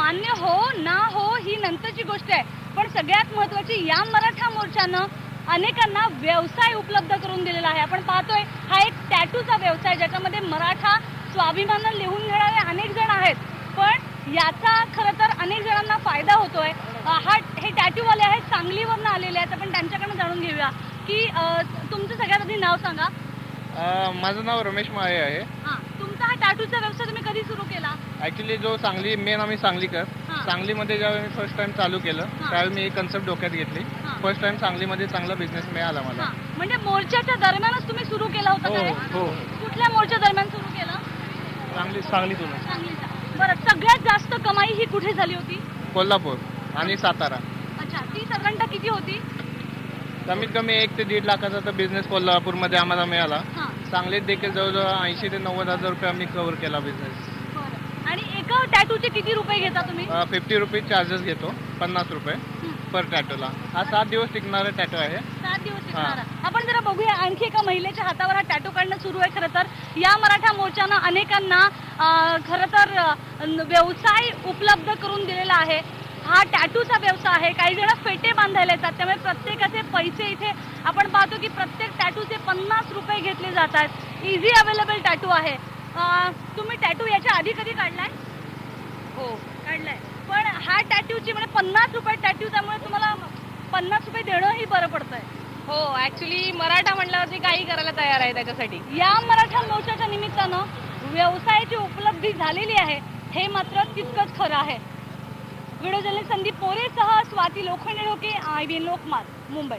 मान्य हो ना हो ही नंतरची गोष्ट आहे, पण सगळ्यात महत्त्वाची या मराठा मोर्चानं अनेकांना व्यवसाय उपलब्ध करून दिलेला आहे. आपण पाहतोय हा एक टॅटूचा व्यवसाय ज्याच्यामध्ये मराठा स्वाभिमानानं लिहून घेणारे अनेक जण आहेत, पण याचा खरं तर अनेक जणांना फायदा होतोय. हे टॅटूवाले आहेत, सांगलीवरनं आलेले आहेत. आपण त्यांच्याकडनं जाणून घेऊया की तुमचं सगळ्यात आधी नाव सांगा. माझं नाव रमेश माळे आहे. तुमचा हा टॅटूचा व्यवसाय तुम्ही कधी सुरू केला? ऍक्च्युली जो सांगली मेन आम्ही सांगलीकर, सांगलीमध्ये ज्यावेळी मी फर्स्ट टाइम चालू केलं त्यावेळी मी एक कन्सेप्ट डोक्यात घेतली. फर्स्ट टाइम सांगलीमध्ये चांगला बिझनेस मिळाला मला. म्हणजे मोर्चाच्या दरम्यानच तुम्ही सुरू केला होता काय? हो. कुठल्या मोर्चा दरम्यान सुरू केलं? सांगलीतून. सांगलीचा. बरं, सगळ्यात जास्त कमाई ही कुठे झाली होती? कोल्हापूर आणि सातारा. अच्छा, ती साधारणतः किती होती? कमीत कमी 1 ते 1.5 लाखाचा तर बिझनेस कोल्हापूरमध्ये आम्हाला मिळाला. सांगलीत देखील जवळजवळ 80 ते 90 हजार रुपये आम्ही कव्हर केला बिझनेस. आणि एका टॅटूचे किती रुपये घेता तुम्ही? 50 रुपीज चार्जेस घेतो, 50 रुपये पर टॅटूला. हा 7 दिवस टिकणारा टॅटू आहे. 7 दिवस टिकणारा. आपण जरा बघूया, आणखी एका महिलेच्या हातावर हा टॅटू काढणं सुरू आहे. खरं तर या मराठा मोर्चानं अनेकांना खरं तर व्यवसाय उपलब्ध करून दिलेला आहे. हा टॅटूचा व्यवसाय आहे. काही जण फेटे बांधायला येतात, त्यामुळे प्रत्येकाचे पैसे इथे आपण पाहतो की प्रत्येक टॅटूचे 50 रुपये घेतले जातात. इझी अवेलेबल टॅटू आहे. तुम्ही टॅटू याच्या आधी कधी काढलाय? हो, काढलाय. पण हा टॅटूची म्हणजे 50 रुपये टॅटू, त्यामुळे तुम्हाला 50 रुपये देणंही बरं पडतंय. हो. ऍक्च्युली मराठा म्हटल्यावरती काही करायला तयार आहे त्याच्यासाठी. या मराठा मोर्चाच्या निमित्तानं व्यवसायाची उपलब्धी झालेली आहे, हे मात्र तितकंच खरं आहे. व्हिडिओ जर्नलिस्ट संदीप पोरेसह स्वाती लोखंडे, IBN लोकमत, मुंबई.